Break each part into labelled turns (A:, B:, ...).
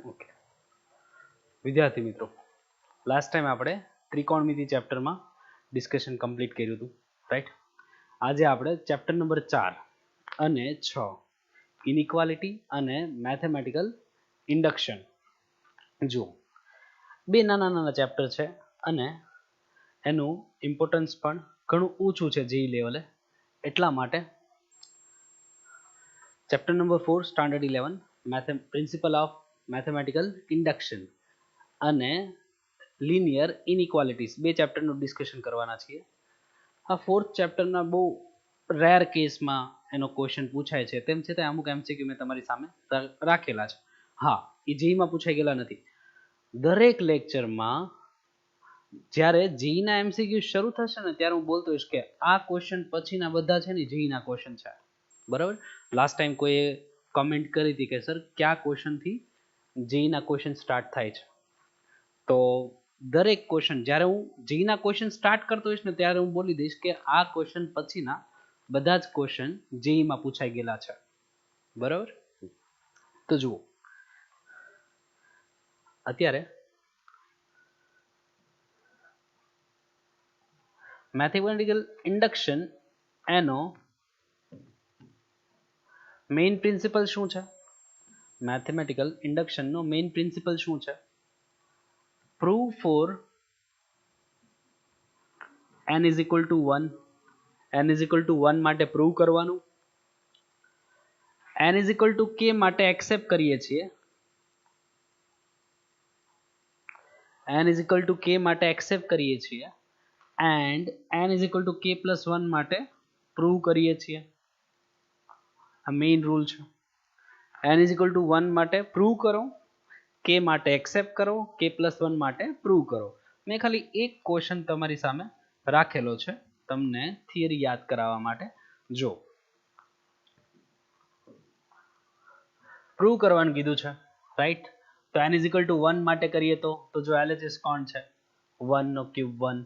A: Okay વિદ્યાર્થી મિત્રો, last time આપણે ત્રિકોણમિતિ ચેપ્ટરમાં ડિસ્કશન કમ્પ્લીટ કર્યું હતું, રાઈટ. આજે આપણે ચેપ્ટર નંબર 4 અને 6 ઇનઇક્વાલિટી અને મેથેમેટિકલ ઇન્ડક્શન જુઓ. બે નાના નાના ચેપ્ટર છે અને એનું ઇમ્પોર્ટન્સ પણ ઘણું ઊંચું છે જેઈ લેવલે. એટલા માટે chapter number 4 standard 11 principal of mathematical induction અને લિનિયર ઇનઇક્વાલિટીઝ બે ચેપ્ટરનું ડિસ્કશન કરવાના છીએ. આ ફોર્થ ચેપ્ટરના બહુ રેર કેસમાં એનો ક્વેશ્ચન પૂછાય છે, તેમ છતાં અમુક એમસીક્યુ મેં તમારી સામે રાખેલા છે. હા, એ જેઈમાં પૂછાઈ ગયેલા નથી. દરેક લેક્ચરમાં જ્યારે જેઈના એમસીક્યુ શરૂ થશે ને ત્યારે હું બોલતો હોઈશ કે આ ક્વેશ્ચન પછીના બધા છે ને જેઈના ક્વેશ્ચન છે, બરાબર. લાસ્ટ ટાઈમ કોઈએ કમેન્ટ કરી હતી કે સર કયા ક્વેશ્ચનથી જેઈના ક્વેશ્ચન સ્ટાર્ટ થાય છે, તો દરેક ક્વેશ્ચન જ્યારે હું જેઈના ક્વેશ્ચન સ્ટાર્ટ કરતો હોઈશ ને ત્યારે હું બોલી દઈશ કે આ ક્વેશ્ચન પછીના બધા જ ક્વેશ્ચન જેઈમાં પૂછાઈ ગયેલા છે, બરાબર. તો જુઓ, અત્યારે મેથેમેટિકલ ઇન્ડક્શન એનો મેઇન પ્રિન્સિપલ શું છે? મેથેમેટિકલ ઇન્ડક્શનનો મેઇન પ્રિન્સિપલ શું છે? Prove for n is equal to 1. n is equal to 1 માટે પ્રૂવ કરવાનું. n is equal to k માટે એક્સેપ્ટ કરીએ છીએ. n is equal to k માટે એક્સેપ્ટ કરીએ છીએ and n is equal to k plus 1 માટે પ્રૂવ કરીએ છીએ. આ મેઇન રૂલ છે. n is equal to 1 માટે પ્રૂવ કરો, k માટે એક્સેપ્ટ કરો, k plus 1 માટે પ્રૂવ કરો. મેં ખાલી એક ક્વેશ્ચન તમારી સામે રાખેલો છે તમને થિયરી યાદ કરાવવા માટે. જો પ્રૂવ કરવાનું કીધું છે, રાઈટ. તો n is equal to 1 માટે કરીએ તો જો LHS કોણ છે? 1 નો ક્યુબ 1.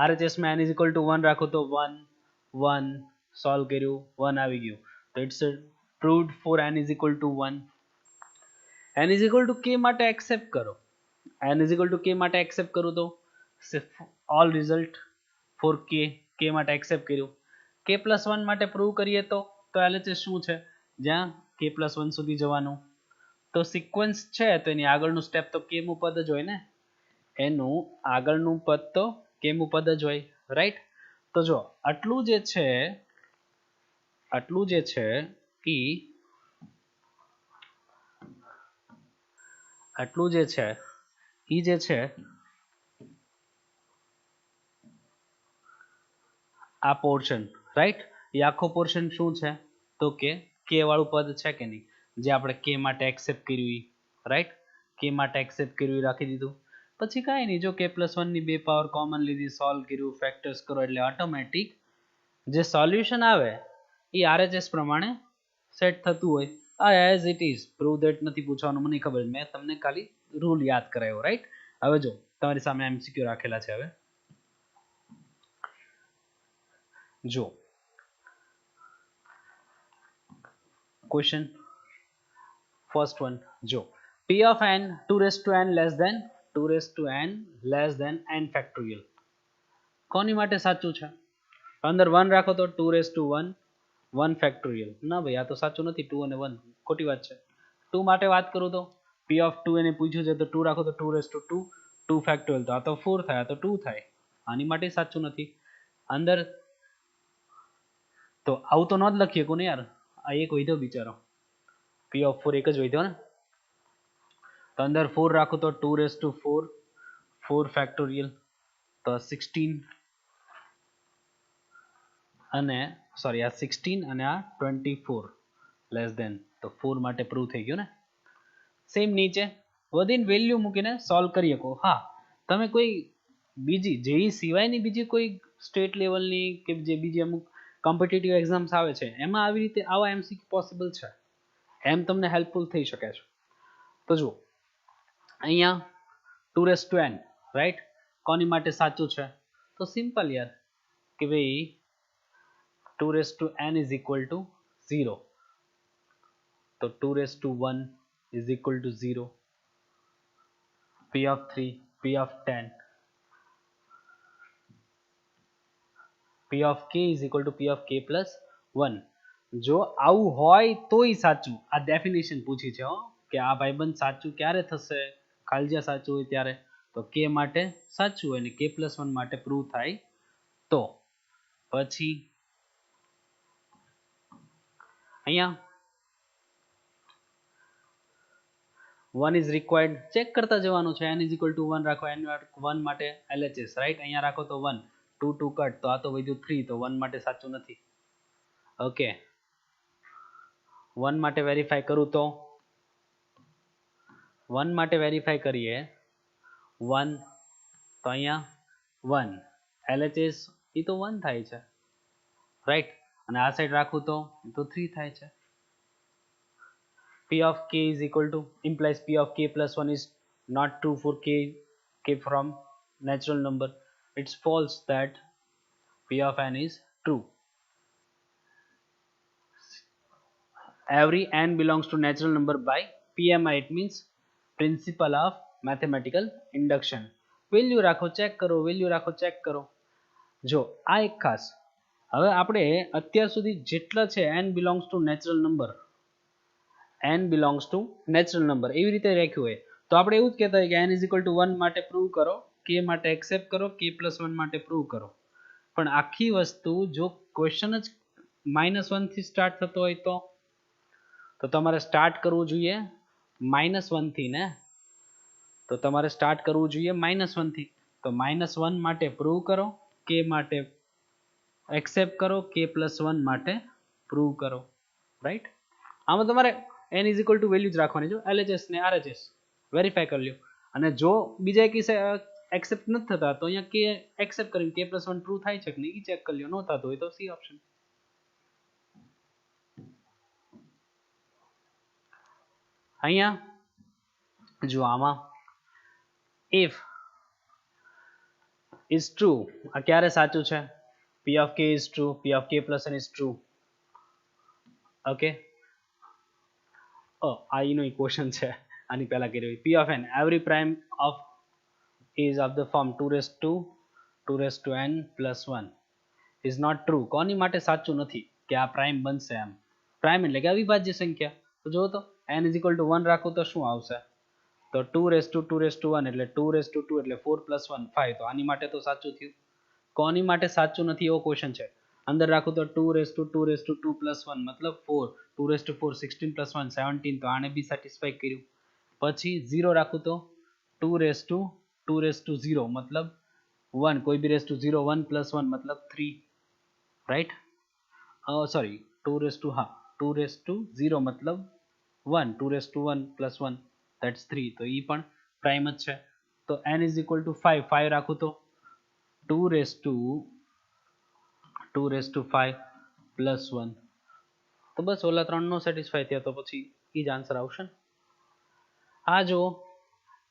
A: RHS માં n is equal to 1 રાખો તો 1 1 સોલ્વ કર્યું 1 આવી ગયું. તો it's proved for n is equal to 1. n is equal to k માટે એક્સેપ્ટ કરો. n is equal to k માટે એક્સેપ્ટ કરું તો ઓલ રિઝલ્ટ ફોર k માટે એક્સેપ્ટ કર્યું. k plus 1 માટે પ્રૂવ કરીએ તો LHS શું છે? જ્યાં k plus 1 સુધી જવાનું. તો સિક્વન્સ છે તો એની આગળનું સ્ટેપ તો k મું પદ જ હોય ને, એનું આગળનું પદ તો k મું પદ જ હોય, રાઈટ. તો જો આટલું જે છે ઈ જે છે આ પોર્શન, રાઈટ. એ આખો પોર્શન શું છે? તો કે k વાળું પદ છે કે નહીં, જે આપણે k માટે એક્સેપ્ટ કર્યું, રાઈટ. k માટે એક્સેપ્ટ કર્યું રાખી દીધું. પછી કાંઈ નહીં, જો k plus 1 ની બે પાવર કોમન લીધી, સોલ્વ કર્યું, ફેક્ટર્સ કરો એટલે ઓટોમેટિક જે સોલ્યુશન આવે એ RHS પ્રમાણે સેટ થતું હોય. આ as it is prove that નથી પૂછવાનું, મને ખબર, મેં તમને ખાલી રૂલ યાદ કરાવ્યો, રાઈટ. હવે જો તમારી સામે MCQ રાખેલા છે. હવે જો ક્વેશ્ચન ફર્સ્ટ વન, જો p of n 2 raised to n less than n factorial કોની માટે સાચું છે? અંદર 1 રાખો તો 2 raised to 1 factorial. ના ભાઈ, આ તો સાચું નથી. 2 અને 1 ખોટી વાત છે. 2 માટે વાત કરું તો p of 2 એને પૂછ્યું છે તો 2 રાખો તો 2 raised to 2 factorial, તો આ તો 4 થાય, આ તો 2 થાય. આની માટે સાચું નથી. અંદર તો આવું તો ન જ લખીએ કોને યાર, આ એક વધ્યો બિચારો, p of 4 એક જ વધ્યો ને. તો અંદર 4 રાખો તો 2 raised to 4 factorial, તો 16 અને સોરી આ 16 અને આ 24 લેસ દેન, તો 4 માટે પ્રૂવ થઈ ગયું ને. સેમ નીચે વધીન વેલ્યુ મૂકીને સોલ્વ કરી શકો. હા, તમે કોઈ બીજી જેઈ સિવાયની બીજી કોઈ સ્ટેટ લેવલની કે જે બીજી અમુક કોમ્પિટિટિવ એક્ઝામ્સ આવે છે એમાં આવી રીતે આવા એમસીક્યુ પોસિબલ છે, એમ તમને હેલ્પફુલ થઈ શકે છે. તો જુઓ અહીંયા 2 raised to n, રાઈટ, કોની માટે સાચું છે? તો સિમ્પલ યાર કે ભાઈ 2 raised to n is equal to 0, તો 2 raised to 1 is equal to 0. p of 3, p of 10, p of k is equal to p of k plus 1. જો આવું હોય તોય સાચું. આ ડેફિનેશન પૂછી છે કે આ ભાઈબંધ સાચું ક્યારે થશે, ખાલી સાચું હોય ત્યારે. તો k માટે સાચું હોય ને k plus 1 માટે પ્રૂવ થાય તો. પછી અહીંયા 1 is required ચેક કરતા જવાનું છે. n is equal to 1 રાખો, n1 માટે LHS રાઈટ. અહીંયા રાખો તો 1, 2 2 કટ તો આ તો વધ્યું 3, તો 1 માટે સાચું નથી. ઓકે 1 માટે વેરીફાઈ કરું તો 1 માટે વેરીફાઈ કરીએ 1 તો અહીંયા 1 LHS એ તો 1 થાય છે રાઈટ. અને આ સાઈડ રાખું તો 3 થાય છે. p of k is equal to implies p of k plus 1 is not true for k from natural number. It's false that p of n is true. Every n belongs to natural number by PMI. It means principle of mathematical induction. Value રાખો check કરો, value રાખો check કરો. જો આ એક ખાસ, હવે આપણે અત્યાર સુધી જેટલા છે n belongs to natural number, n belongs to natural number એવી રીતે રાખ્યું હોય તો આપણે એવું જ કહેતા હોય કે n is equal to 1 માટે પ્રૂવ કરો, k માટે એક્સેપ્ટ કરો, k plus 1 માટે પ્રૂવ કરો. પણ આખી વસ્તુ જો ક્વેશ્ચન જ -1 થી સ્ટાર્ટ થતો હોય તો તમારે સ્ટાર્ટ કરવું જોઈએ -1 થી ને. તો તમારે સ્ટાર્ટ કરવું જોઈએ -1 થી. તો -1 માટે પ્રૂવ કરો, k માટે એક્સેપ્ટ કરો, k plus 1 માટે પ્રૂવ કરો રાઈટ. આમાં તમારે n is equal to value જ રાખવાની છે, LHS ને RHS વેરીફાઈ કરી લ્યો. અને જો બીજા એક એક્સેપ્ટ નથી થતા તો અહીંયા k એક્સેપ્ટ કરીને k plus 1 પ્રૂવ થાય છે કે નહીં એ ચેક કરી લ્યો. ન થતું હોય તો સી ઓપ્શન. અહીંયા જો આમાં if is true, આ ક્યારે સાચું છે? p of k is true, p of k plus 1 is true. Okay આ એનો ક્વેશ્ચન છે, આની પહેલા કર્યો. p of n every prime of is of the form 2 raised to n plus 1 is not true. કોની માટે સાચું નથી કે આ પ્રાઇમ બનશે? એમ પ્રાઇમ એટલે કે અવિભાજ્ય સંખ્યા. તો જો તો n is equal to 1 રાખું તો શું આવશે? તો 2 raised to 1 એટલે 2 raised to 2 એટલે 4 plus 1 5. તો આની માટે તો સાચું થયું. કોની માટે સાચું નથી એવો ક્વેશ્ચન છે. અંદર રાખું તો 2 raised to 2 plus 1 મતલબ 4, 2 raised to 4 16 plus 1 17. તો આને બી સેટિસ્ફાઈ કર્યું. પછી 0 રાખું તો 2 raised to 0 મતલબ 1, કોઈ બી raised to 0 1 plus 1 મતલબ 3 રાઈટ. સોરી 2 raised to 0 મતલબ 1, 2 raised to 1 plus 1 that's 3. તો એ પણ પ્રાઇમ જ છે. તો n is equal to 5 રાખું તો 2 raised to 5 plus 1. તો બસ ઓલા ત્રણ નો સેટિસ્ફાઈ થયા તો પછી એ જ આન્સર આવશે. આ જો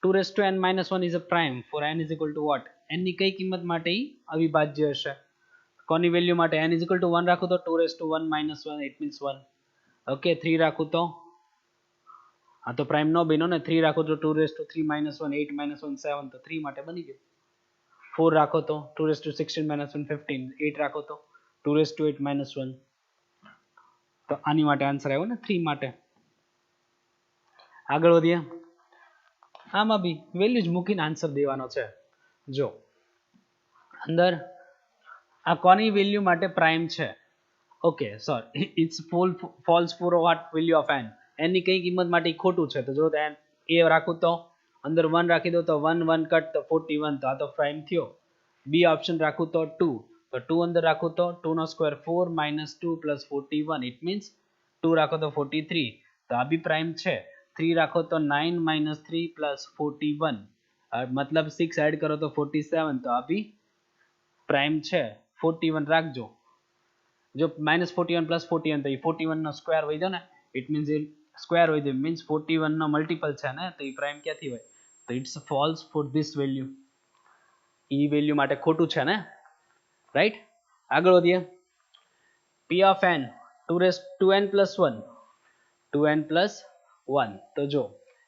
A: 2 raised to n minus 1 is a prime for n is equal to what? n ની કઈ કિંમત માટે ઈ અવિભાજ્ય હશે? કોની વેલ્યુ માટે? n is equal to 1 રાખું તો 2 raised to 1 minus 1 it means 1. Okay 3 રાખું તો આ તો પ્રાઇમ નો બન્યો ને. 3 રાખો તો 2 raised to 3 minus 1 8 minus 1 7 તો 3 માટે બની ગયો. 4 રાખો તો 2 raised to 16 minus 1 15. 8 રાખો તો 2 raised to 8 minus 1. તો આની માટે આન્સર આવ્યો ને 3 માટે. આગળ વધીએ. આમાં બી વેલ્યુ જ મૂકીને આન્સર દેવાનો છે. જો અંદર આ કોની વેલ્યુ માટે પ્રાઇમ છે? Okay sir it's false for what value of n. n ની કઈ કિંમત માટે ખોટું છે? તો જો n a રાખું તો અંદર 1 રાખી દો તો 1 1 કટ તો 41. તો આ તો પ્રાઇમ થયો. બી ઓપ્શન રાખું તો 2, તો 2 અંદર રાખું તો 2 નો square 4 minus 2 plus 41 it means 2 રાખો તો 43. તો આ બી પ્રાઇમ છે. 3 રાખો તો 9 minus 3 plus 41 મતલબ 6 એડ કરો તો 47. તો આ બી પ્રાઇમ છે. 41 રાખજો. જો -41 plus 41 તો એ 41 નો સ્ક્વેર વધ્યો ને. ઇટ મીન્સ એ સ્ક્વેર વધ્યો મીન્સ 41 નો મલ્ટીપલ છે ને. તો એ પ્રાઇમ ક્યાંથી હોય? તો it's false for this value. ઈ વેલ્યુ માટે ખોટું છે ને રાઈટ. આગળ વધીએ. p of n 2 raised to n plus 1 2n plus 1. તો જો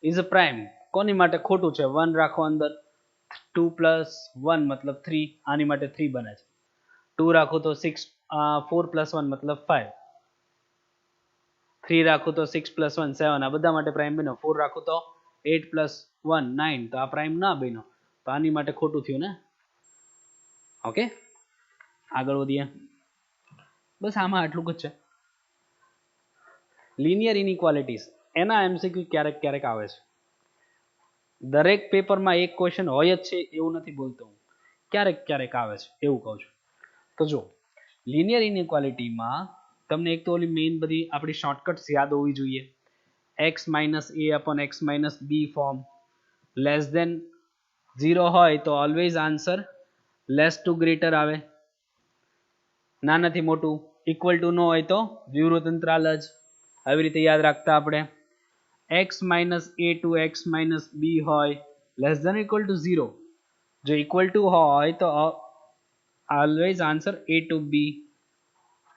A: is a prime. કોની માટે ખોટું છે 1 રાખો અંદર 2 પ્લસ 1 મતલબ 3 આની માટે 3 બને છે 2 રાખો તો 6 4 પ્લસ 1 મતલબ 5 3 રાખો તો 6 પ્લસ 1 7 આ બધા માટે પ્રાઇમ બન્યો 4 રાખો તો 8 પ્લસ 1 9 તો આ પ્રાઇમ ના બન્યો તો આની માટે ખોટું થયું ને ઓકે આગળ વધીએ બસ આમાં આટલું જ છે લિનિયર ઇનઇક્વાલિટીઝ એના એમસીક્યુ ક્યારેક ક્યારેક આવે છે દરેક પેપરમાં એક ક્વેશ્ચન હોય જ છે એવું નથી બોલતો હું ક્યારેક ક્યારેક આવે છે એવું કહું છું તો જો લિનિયર ઇનઇક્વાલિટીમાં તમને એક તો ઓલી મેઇન બધી આપણી શોર્ટકટ્સ યાદ હોવી જોઈએ x minus a upon x minus b form less than 0 હોય તો always answer less to greater આવે નાનાથી મોટું ઇક્વલ ટુ નો હોય તો વિવૃત અંતરાલ જ આવી રીતે યાદ રાખતા આપણે x minus a to x minus b હોય લેસ દેન ઇક્વલ ટુ 0 જો ઇક્વલ ટુ હોય તો always answer a to b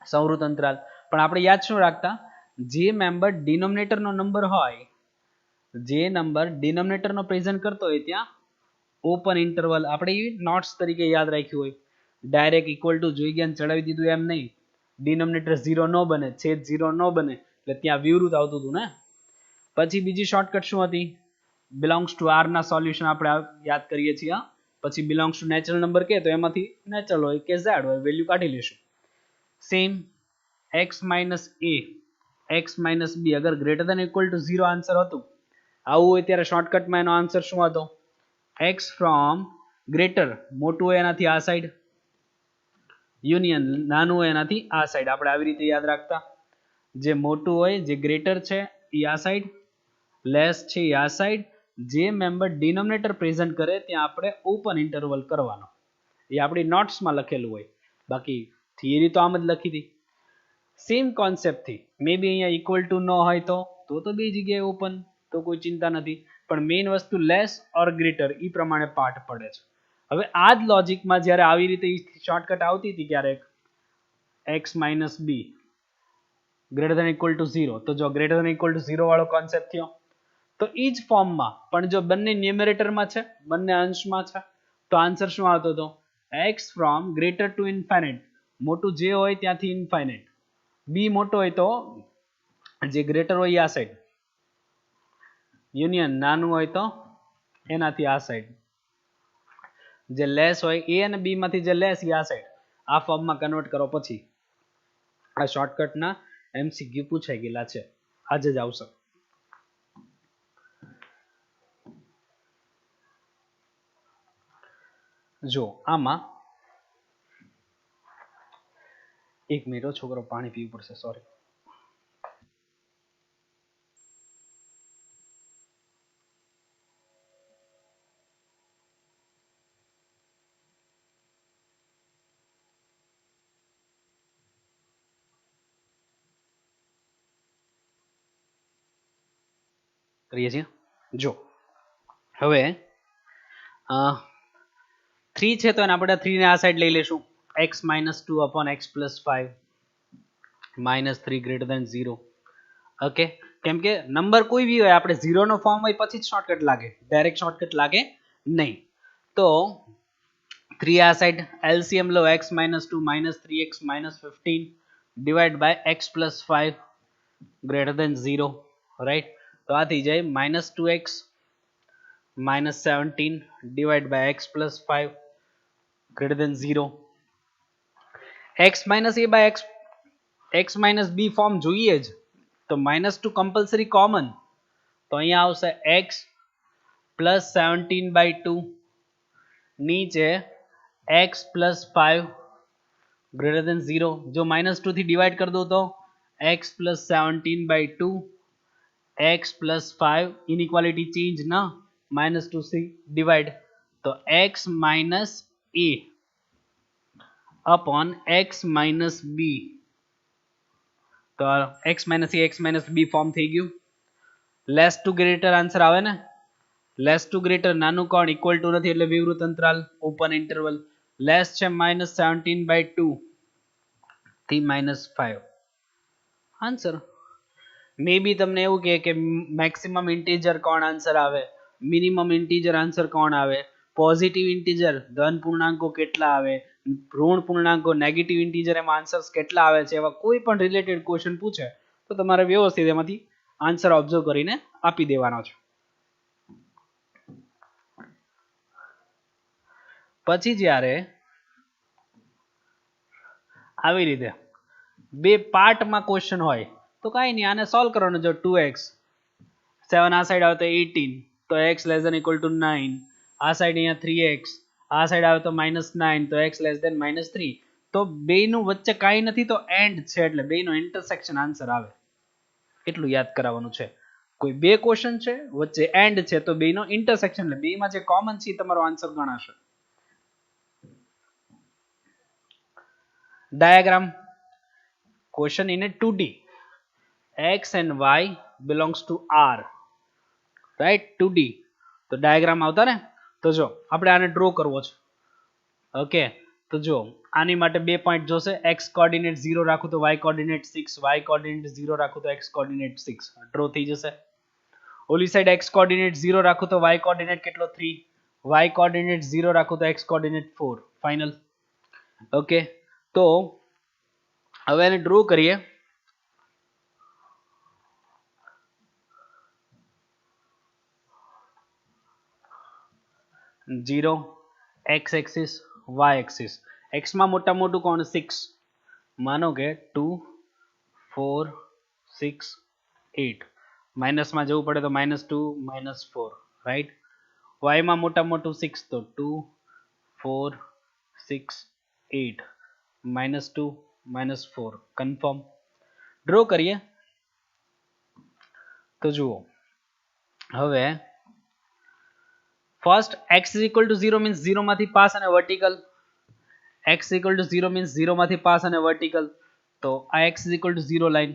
A: સંવૃત અંતરાલ પણ આપણે યાદ શું રાખતા જે મેમ્બર ડિનોમિનેટરનો નંબર હોય જે નંબર ડિનોમિનેટરનો પ્રેઝન્ટ કરતો હોય ત્યાં ઓપન ઇન્ટરવલ આપણે નોટ્સ તરીકે યાદ રાખ્યું હોય ડાયરેક્ટ ઇક્વલ ટુ જોઈ ગયા ચડાવી દીધું એમ નહીં ડિનોમિનેટર 0 ન બને છેદ 0 ન બને એટલે ત્યાં વિવૃત આવતું હતું ને પછી બીજી શોર્ટકટ શું હતી બિલોંગ્સ ટુ આર ના સોલ્યુશન આપણે યાદ કરીએ છીએ પછી બિલોંગ્સ ટુ નેચરલ નંબર કે તો એમાંથી નેચરલ હોય કે ઝેડ હોય વેલ્યુ કાઢી લેશું same x minus a x minus b અગર greater than equal to 0 answer હતું આવું હોય ત્યારે શોર્ટકટમાં એનો આન્સર શું હતો x ફ્રોમ ગ્રેટર મોટું હોય એનાથી આ સાઈડ યુનિયન નાનું હોય એનાથી આ સાઈડ આપણે આવી રીતે યાદ રાખતા જે મોટું હોય જે ગ્રેટર છે એ આ સાઈડ લેસ છે એ આ સાઈડ જે મેમ્બર ડિનોમિનેટર પ્રેઝન્ટ કરે ત્યાં આપણે ઓપન ઇન્ટરવલ કરવાનો એ આપણી નોટ્સમાં લખેલું હોય બાકી થિયરી તો આમ જ લખી હતી સેમ કોન્સેપ્ટથી મે બી અહીંયા ઇક્વલ ટુ ન હોય તો બે જગ્યાએ ઓપન તો કોઈ ચિંતા નથી પણ મેઇન વસ્તુ લેસ ઓર ગ્રેટર એ પ્રમાણે પાર્ટ પડે છે હવે આ જ લોજિકમાં જ્યારે આવી રીતે શોર્ટકટ આવતી હતી ક્યારેક x minus b greater than equal to 0 તો જો ગ્રેટર દેન ઇક્વલ ટુ 0 વાળો કોન્સેપ્ટ થયો તો એ જ ફોર્મમાં પણ જો બંને ન્યુમેરેટરમાં છે બંને અંશમાં છે તો આન્સર શું આવતો હતો x from greater to infinite મોટું જે હોય ત્યાંથી ઇન્ફાઇનાઇટ b મોટો હોય તો જે ગ્રેટર હોય આ સાઈડ યુનિયન નાનું હોય તો એનાથી આ સાઈડ જે લેસ હોય a અને b માંથી જે લેસ એ આ સાઈડ આ ફોર્મમાં કન્વર્ટ કરો પછી આ શોર્ટકટના MCQ પૂછાઈ ગયેલા છે આજે જ આવશે જો આમાં એક મિનિટ છોકરો પાણી પીવું પડશે સોરી કરીએ છીએ જો હવે 3 છે તો એને આપણે 3 ને આ સાઈડ લઈ લેશું x minus 2 upon x plus 5 minus 3 greater than 0 okay કેમ કે નંબર કોઈ બી હોય આપણે 0 નો ફોર્મ હોય પછી જ શોર્ટકટ લાગે ડાયરેક્ટ શોર્ટકટ લાગે નહીં તો 3 આ સાઈડ LCM લો x minus 2 minus 3x minus 15 divide by x plus 5 greater than 0 right તો આ થઈ જાય minus 2x minus 17 divided by x plus 5 greater than 0 x minus a by x minus b form જોઈએ જ તો -2 compulsory common તો અહીંયા આવશે x plus 17 by 2 નીચે x plus 5 greater than 0 જો -2 થી ડિવાઈડ કરી દો તો x plus 17 by 2 x plus 5 inequality change ના -2 से डिवाइड तो x minus a upon x minus b तो x minus a x minus b form થઈ ગયું લેસ ટુ ગ્રેટર આન્સર આવે ને લેસ ટુ ગ્રેટર નાનું કોણ ઇક્વલ ટુ નથી એટલે વિવૃત અંતરાલ ઓપન ઇન્ટરવલ લેસ છે -17/2 થી -5 આન્સર મે બી તમને એવું કે મેક્સિમમ ઇન્ટીજર કોણ આન્સર આવે મિનિમમ ઇન્ટીજર આન્સર કોણ આવે, પોઝિટિવ ઇન્ટીજર ધન પૂર્ણાંકો કેટલા આવે, ઋણ પૂર્ણાંકો નેગેટિવ ઇન્ટીજર એમાં આન્સર્સ કેટલા આવે છે, એવા કોઈ પણ રિલેટેડ ક્વેશ્ચન પૂછે તો તમારે વ્યવસ્થિત એમાંથી આન્સર ઓબ્ઝર્વ કરીને આપી દેવાનો છે. પછી જ્યારે આવી રીતે બે પાર્ટમાં ક્વેશ્ચન હોય તો કાંઈ નહીં, આને સોલ્વ કરવાનું. જો 2x 7 આ સાઈડ આવે તો 18, તો x less than equal to 9, આ સાઈડ અહીંયા 3x, આ સાઈડ આવે તો -9, તો x લેસ ધેન -3. તો બેયનું વચ્ચે કાંઈ નથી તો એન્ડ છે, એટલે બેયનો ઇન્ટરસેક્શન આન્સર આવે. એટલું યાદ કરાવવાનું છે. કોઈ બે ક્વેશ્ચન છે વચ્ચે એન્ડ છે તો બેયનો ઇન્ટરસેક્શન, એટલે બેયમાં જે કોમન છે તમારો આન્સર ગણાશે. Diagram question in a 2D, x and y belongs to R, right? 2D તો ડાયાગ્રામ આવતા ને, તો જો આપણે આને ડ્રો કરવો છે. ઓકે, તો જો આની માટે બે પોઈન્ટ જોશે. x કોઓર્ડિનેટ 0 રાખું તો y કોઓર્ડિનેટ 6, y કોઓર્ડિનેટ 0 રાખું તો x કોઓર્ડિનેટ 6, ડ્રો થઈ જશે. ઓલી સાઈડ x કોઓર્ડિનેટ 0 રાખું તો y કોઓર્ડિનેટ કેટલો 3, y કોઓર્ડિનેટ 0 રાખું તો x કોઓર્ડિનેટ 4, ફાઇનલ. ઓકે, તો હવે એને ડ્રો કરીએ. Zero X axis, Y axis. એક્સમાં મોટા મોટું કોણ 6, માનો કે 2 4 6 8, માઇનસમાં જવું પડે તો -2 -4, રાઈટ. વાયમાં મોટા મોટું 6 તો 2 4 6 8, -2 -4, કન્ફર્મ. ડ્રો કરીએ તો જુઓ હવે first x is equal to 0 means 0 માંથી પાસ અને vertical, x is equal to 0 means 0 માંથી પાસ અને વર્ટિકલ. તો આ x is equal to 0 line,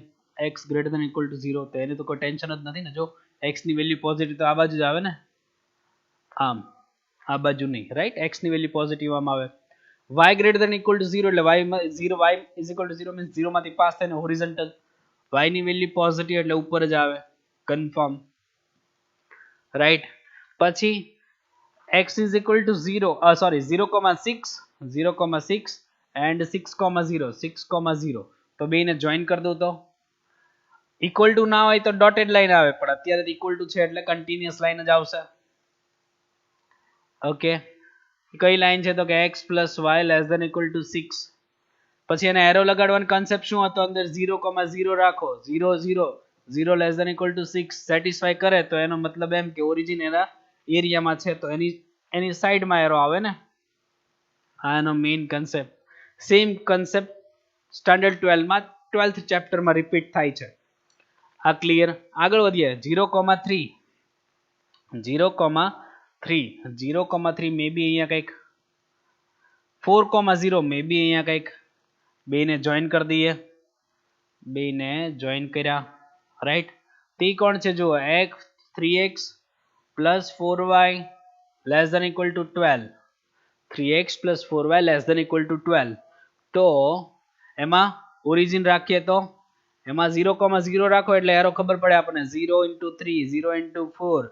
A: x greater than equal to 0, તો એની તો કોઈ ટેન્શન જ નથી ને. જો x ની વેલ્યુ પોઝિટિવ તો આ બાજુ જ આવે ને, આમ આ બાજુ નહીં, રાઈટ. x ની વેલ્યુ પોઝિટિવ આમ આવે. y greater than equal to 0 એટલે y is equal to 0 means 0 માંથી પાસ થઈને હોરિઝોન્ટલ, y ની વેલ્યુ પોઝિટિવ એટલે ઉપર જ આવે, કન્ફર્મ, રાઈટ. પછી x is equal to 0, 0,6 and 6,0, 6,0, તો બેને જોઈન કરી દઉં તો ઇક્વલ ટુ ના હોય તો ડોટેડ લાઈન આવે, પણ અત્યારે ઇક્વલ ટુ છે એટલે કન્ટિન્યુઅસ લાઈન જ આવશે. ઓકે, કઈ લાઈન છે તો કે x plus y less than equal to 6. પછી એને એરો લગાડવાનો કન્સેપ્ટ શું હતો, અંદર 0,0 રાખો, 0 0 0 less than equal to 6 satisfy કરે તો એનો મતલબ એમ કે ઓરિજિન એના એરિયામાં છે તો એની સાઈડમાં એરો આવે ને, આ એનો main concept. Same concept standard 12 માં 12th ચેપ્ટરમાં રિપીટ થાય છે. આ ક્લિયર. આગળ વધીએ. 0,3 મે બી અહીંયા કંઈક 4,0 મે બી અહીંયા કંઈક, બેને જોઈન કરી દઈએ, બેને જોઈન કર્યા, રાઈટ. તે કોણ છે જુઓ, x 3x plus 4y less than equal to 12, 3x plus 4y less than equal to 12. તો એમાં ઓરિજિન રાખીએ તો એમાં 0,0 રાખો એટલે એરો ખબર પડે આપણને, 0 into 3 0 into 4,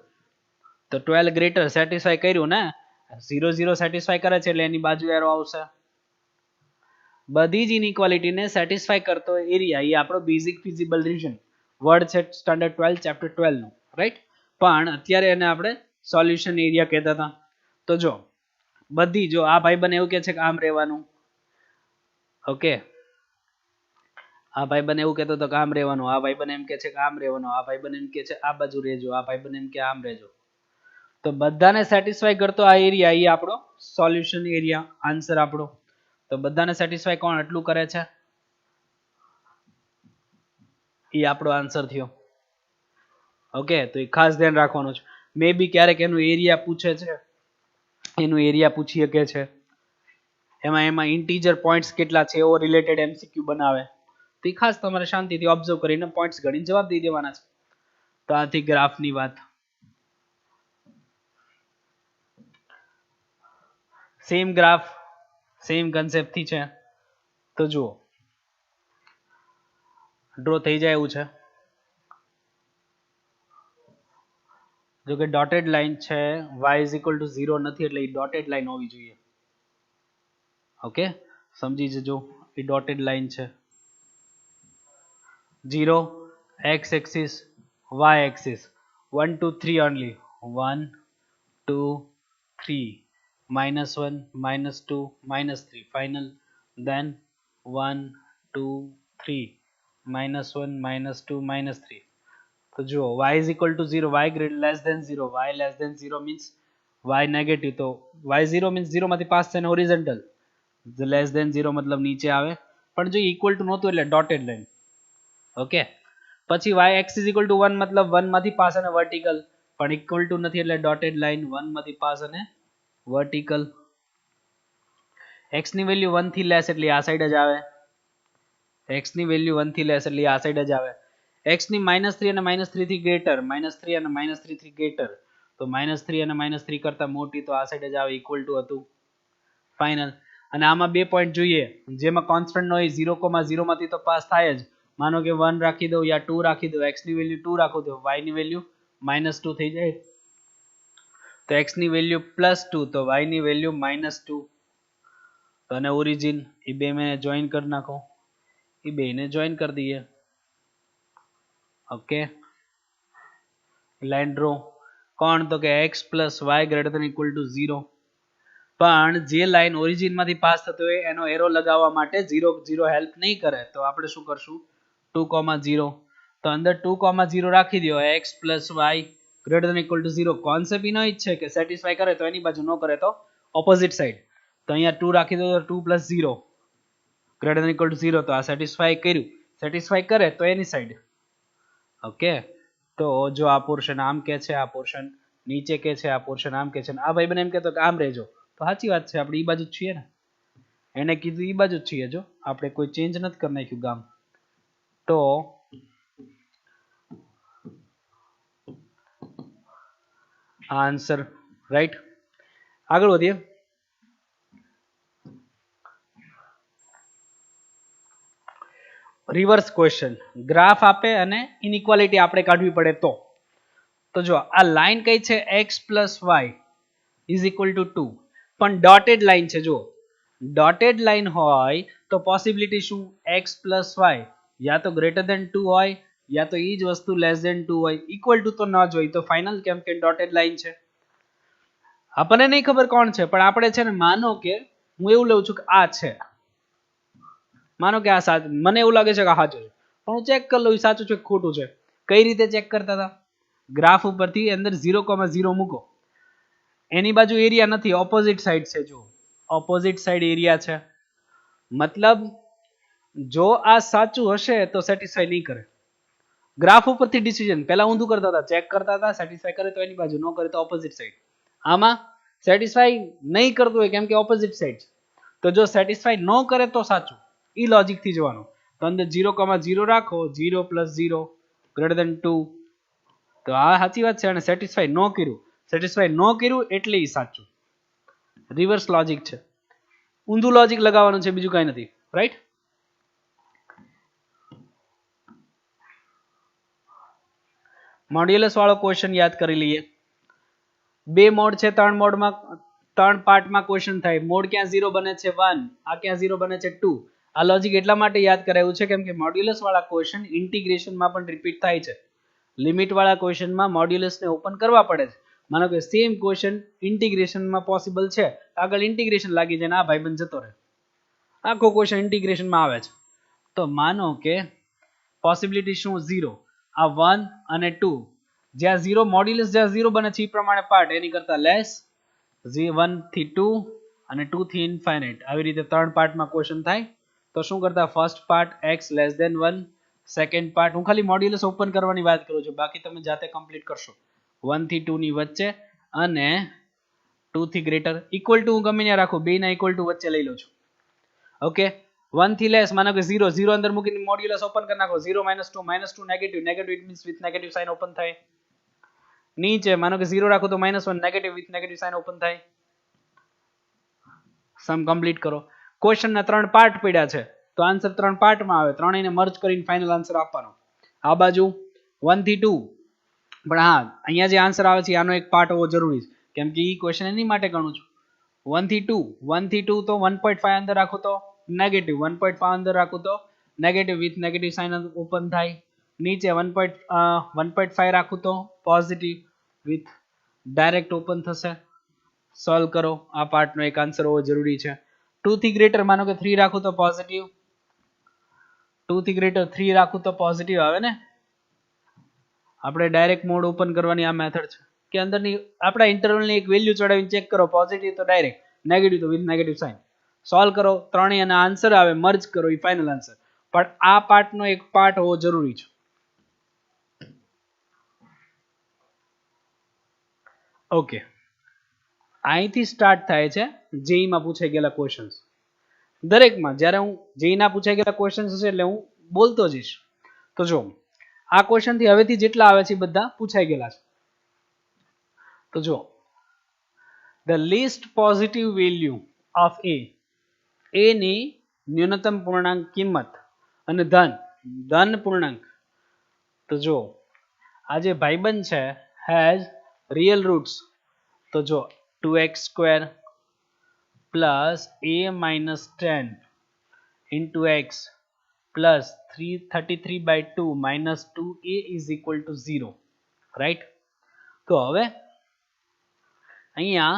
A: તો 12 ગ્રેટર સેટિસ્ફાય કર્યું ને, 0 0 સેટિસ્ફાય કરે છે એટલે એની બાજુ એરો આવશે. બધી જ ઇનઇક્વાલિટીને સેટિસ્ફાય કરતો એરિયા એ આપણો બેઝિક ફિઝિબલ રીજન વર્ડ છે સ્ટાન્ડર્ડ 12 ચેપ્ટર 12 નું, રાઈટ. પણ અત્યારે એને આપણે સોલ્યુશન એરિયા કહેતા હતા. તો જો બધી, જો આ ભાઈબંધ એવું કહે છે કે આમ રહેવાનું, ઓકે, આ ભાઈબંધ એવું કહેતો હતો કે આમ રહેવાનું, આ ભાઈબંધ એમ કહે છે કે આમ રહેવાનું, આ ભાઈબંધ એમ કહે છે આ બાજુ રહેજો, આ ભાઈબંધ એમ કે આમ રહેજો. તો બધાને સેટિસ્ફાય કરતો આ એરિયા એ આપણો સોલ્યુશન એરિયા, આન્સર આપણો. તો બધાને સેટિસ્ફાય કોણ એટલું કરે છે, એ આપણો આન્સર થયો. ઓકે, તો એ ખાસ ધ્યાન રાખવાનું છે. મે બી ક્યારેક એનું એરિયા પૂછે છે, એનું એરિયા પૂછી શકે છે, એમાં ઇન્ટીજર પોઈન્ટ્સ કેટલા છે એવો રિલેટેડ એમસીક્યુ બનાવે, તો એ ખાસ તમારે શાંતિથી ઓબ્ઝર્વ કરીને પોઈન્ટ્સ ગણીને જવાબ દઈ દેવાના છે. તો આથી ગ્રાફની વાત. સેમ ગ્રાફ સેમ કન્સેપ્ટ થી છે, તો જુઓ ડ્રો થઈ જાય એવું છે. જો કે ડોટેડ લાઈન છે y ઇઝ ઇક્વલ ટુ 0 નથી એટલે એ ડોટેડ લાઈન હોવી જોઈએ. ઓકે, સમજી જજો, એ ડોટેડ લાઈન છે. 0 x axis y axis 1 2 3 only 1 2 3 -1 -2 -3 final, then 1 2 3 -1 -2 -3. तो जो y is equal to 0, y less than 0, y less than 0 means y negative, तो y 0 means 0 માંથી પાસ થઈને horizontal, less than 0 मतलब નીચે આવે, પણ જો equal to નહોતું એટલે dotted line. ઓકે, પછી y x is equal to 1 मतलब 1 માંથી પાસ અને vertical, પણ equal to નથી એટલે dotted line, 1 માંથી પાસ અને vertical. x ની વેલ્યુ 1 થી લેસ એટલે આ સાઈડ જ આવે, x ની વેલ્યુ 1 થી લેસ એટલે આ સાઈડ જ આવે. x ની -3 અને -3 થી ગ્રેટર, -3 અને -3 થી ગ્રેટર, તો -3 અને -3 કરતા મોટી, તો આ સાઈડ જ આવે, ઇક્વલ ટુ હતું, ફાઇનલ. અને આમાં બે પોઈન્ટ જોઈએ જેમાં કોન્સ્ટન્ટ નો 0,0 માંથી તો પાસ થાય જ. માનો કે 1 રાખી દઉં યા 2 રાખી દઉં, x ની વેલ્યુ 2 રાખો તો y ની વેલ્યુ -2 થઈ જાય, તો x ની વેલ્યુ +2 તો y ની વેલ્યુ -2, અને ઓરિજિન એ બે મેં જોઈન કરી નાખો, એ બેને જોઈન કરી દઈએ. ઓકે, લાઈન ડ્રો કોણ, તો કે x plus Y greater than equal to 0, પણ જે લાઈન ઓરિજિન માંથી પાસ થતો હોય એનો એરો લગાવવા માટે 0 0 હેલ્પ નહીં કરે, તો આપણે શું કરશું 2,0, તો અંદર 2,0 રાખી દો, x plus Y greater than equal to 0. Concept એનો જ છે કે સેટિસ્ફાઈ કરે તો એની બાજુ, ન કરે તો ઓપોઝિટ સાઈડ. તો અહીંયા 2 રાખી દો તો 2 + 0 ગ્રેટર ધેન ઇક્વલ ટુ 0, તો આ સેટિસ્ફાઈ કર્યું, સેટિસ્ફાઈ કરે તો એની સાઈડ. ઓકે, તો જો આ પોર્શન આમ કે છે, આ પોર્શન નીચે કે છે, આ પોર્શન આમ કે છે, આ ભાઈ બને એમ કહેતો કે આમ રહેજો, તો સાચી વાત છે, આપણે ઈ બાજુ જ છીએ ને, એને કીધું ઈ બાજુ જ છીએ, જો આપણે કોઈ ચેન્જ નથી કરી નાખ્યું ગામ. તો આન્સર રાઈટ. આગળ વધીએ. રિવર્સ ક્વેશ્ચન, ગ્રાફ આપે અને ઇનઇક્વાલિટી આપણે કાઢવી પડે તો જો આ લાઈન કઈ છે, x plus Y is equal to 2, પણ ડોટેડ લાઈન છે. જો ડોટેડ લાઈન હોય તો પોસિબિલિટી શું, x પ્લસ વાય યા તો ગ્રેટર ધેન 2 હોય, યા તો એ જ વસ્તુ લેસ ધેન 2 હોય, ઇક્વલ ટુ તો ન જ હોય, તો ફાઇનલ, કેમ કે ડોટેડ લાઈન છે. આપણને નહીં ખબર કોણ છે, પણ આપણે છે ને, માનો કે હું એવું લઉં છું કે આ છે, માનો કે આ સાચું, મને એવું લાગે છે કે આ સાચું છે, પણ હું ચેક કરી લઉં સાચું છે કે ખોટું છે. કઈ રીતે ચેક કરતા હતા, ગ્રાફ ઉપરથી અંદર 0,0 મૂકો, એની બાજુ એરિયા નથી, ઓપોઝિટ સાઈડ છે. જો ઓપોઝિટ સાઈડ એરિયા છે, મતલબ જો આ સાચું હશે તો સેટિસ્ફાઈ નહીં કરે. ગ્રાફ ઉપરથી ડિસિઝન, પહેલા ઊંધું કરતા હતા, ચેક કરતા હતા, સેટિસ્ફાઈ કરે તો એની બાજુ, ન કરે તો ઓપોઝિટ સાઈડ. આમાં સેટિસ્ફાઈ નહીં કરતું હોય કેમ કે ઓપોઝિટ સાઈડ, તો જો સેટિસ્ફાઈ ન કરે તો સાચું, ઈ લોજિક થી જવાનું. તો અંદર 0,0 રાખો, 0 + 0 ગ્રેટર ધેન 2, તો આ સાચી વાત છે, અને સેટિસ્ફાઈ ન કર્યું, સેટિસ્ફાઈ ન કર્યું એટલે ઈ સાચું. રિવર્સ લોજિક છે, ઊંધું લોજિક લગાવવાનું છે, બીજું કઈ નથી, રાઈટ. મોડ્યુલસ વાળો ક્વેશ્ચન યાદ કરી લઈએ. બે મોડ છે, 3 મોડમાં, 3 પાર્ટમાં ક્વેશ્ચન થાય. મોડ ક્યાં 0 બને છે 1, આ ક્યાં 0 બને છે 2. આ લોજિક એટલા માટે યાદ કરાયું છે કેમ કે મોડ્યુલસ વાળા ક્વેશ્ચન ઇન્ટિગ્રેશનમાં પણ રિપીટ થાય છે. લિમિટ વાળા ક્વેશ્ચનમાં મોડ્યુલસને ઓપન કરવા પડે છે. માનો કે સેમ ક્વેશ્ચન ઇન્ટિગ્રેશનમાં પોસિબલ છે, આગળ ઇન્ટિગ્રેશન લાગી જાય ને આ ભાઈબંધ જતો રહે, આખો ક્વેશ્ચન ઇન્ટિગ્રેશનમાં આવે છે. તો માનો કે પોસિબિલિટી શું, 0, આ 1 અને 2, જ્યાં 0 મોડ્યુલસ જ્યાં 0 બને છે એ પ્રમાણે પાર્ટ એની કરતા લેસ, 1 થી 2 અને 2 થી ઇન્ફાઇનાઇટ, આવી રીતે 3 પાર્ટમાં ક્વેશ્ચન થાય. તો શું કરતા, first part x less than 1, second part, હું ખાલી મોડ્યુલસ ઓપન કરવાની વાત કરું છું, બાકી તમે જાતે કમ્પ્લીટ કરશો, 1 થી 2 ની વચ્ચે અને 2 થી ગ્રેટર, ઇક્વલ ટુ હું ગમે ત્યાં રાખું, બે ના ઇક્વલ ટુ વચ્ચે લઈ લઉં છું. ઓકે, 1 થી લેસ, માનો કે 0 0 અંદર મૂકીને મોડ્યુલસ ઓપન કરી નાખો, 0 -2 negative, negative it means with negative sign open થાય. નીચે માનો કે 0 રાખો તો -1 negative with negative sign open થાય. સમ કમ્પ્લીટ કરો. ક્વેશ્ચન ના 3 પાર્ટ પડ્યા છે, તો આન્સર 3 પાર્ટમાં આવે, ત્રણેયને મર્જ કરીને ફાઇનલ આન્સર આપવાનો. આ બાજુ 1 થી 2 પણ હા અહીંયા જે આન્સર આવે છે આનો એક પાર્ટ હોવો જરૂરી છે, કેમ કે એ ક્વેશ્ચન એની માટે ગણું છું. 1 થી 2 તો 1.5 અંદર રાખું તો નેગેટિવ, 1.5 અંદર રાખું તો negative with negative sign open થાય. નીચે 1.5 રાખું તો પોઝિટિવ વિથ ડાયરેક્ટ ઓપન થશે. સોલ્વ કરો, આ પાર્ટનો એક આન્સર હોવો જરૂરી છે. 2 થી ગ્રેટર માનો કે 3 રાખું તો પોઝિટિવ, 2 થી ગ્રેટર 3 રાખું તો પોઝિટિવ આવે ને. આપણે ડાયરેક્ટ મોડ ઓપન કરવાની આ મેથડ છે કે અંદરની આપણા ઇન્ટરવલની એક વેલ્યુ ચડાવીને ચેક કરો, પોઝિટિવ તો ડાયરેક્ટ, નેગેટિવ તો વિથ નેગેટિવ સાઇન. સોલ્વ કરો, ત્રણેય અને આન્સર આવે, મર્જ કરો, એ ફાઇનલ આન્સર. પણ આ પાર્ટનો એક પાર્ટ હોવો જરૂરી છે. ઓકે, અહીંથી સ્ટાર્ટ થાય છે જેઈમાં પૂછાઈ ગયેલા ક્વેશ્ચન્સ. દરેકમાં જ્યારે હું જેઈના પૂછાઈ ગયેલા ક્વેશ્ચન્સ હશે એટલે હું બોલતો જઈશ. તો જો આ ક્વેશ્ચન થી હવેથી જેટલા આવે છે બધા પૂછાઈ ગયેલા છે. તો જો the least positive value of a ની ન્યૂનતમ પૂર્ણાંક કિંમત અને ધન પૂર્ણાંક. તો જો આ જે ભાઈબંધ છે has real roots. તો જો 2x² plus a minus 10 into x plus 33/2 minus 2a is equal to 0, right? તો હવે અહીંયા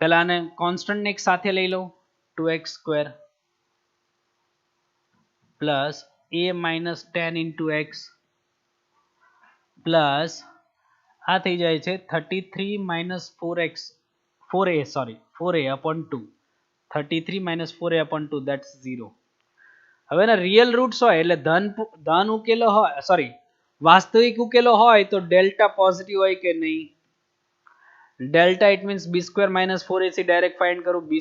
A: પહેલા આને કોન્સ્ટન્ટ ને એક સાથે લઈ લો, 2x² plus a minus 10 into x plus આ થઈ જાય છે 33 minus 4a upon 2, 33 minus 4a upon 2, that's 0. હવે ના રિયલ રૂટ્સ હોય એટલે ધન ઉકેલો હોય, સોરી વાસ્તવિક ઉકેલો હોય તો ડેલ્ટા પોઝિટિવ હોય કે નહીં. Delta it means b² minus 4ac direct find કરું, b²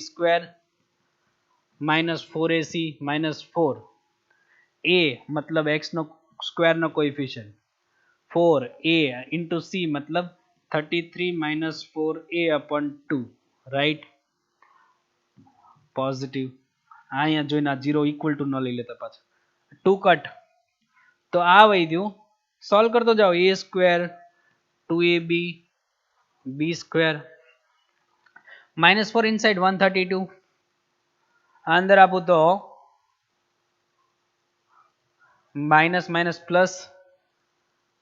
A: minus 4ac minus 4 a मतलब x નો સ્ક્વેર નો કોએફિશિયન્ટ, 4a into c मतलब 33 minus 4a upon 2, right? Positive. અહીંયા જોઈને આ 0 ઇક્વલ ટુ ન લઈ લેતા પાછા, 2 કટ તો આ વધ્યું. સોલ્વ કરતો જાઓ, a² 2ab b² -4 ઇનસાઇડ 132 અંદર આપું તો minus minus plus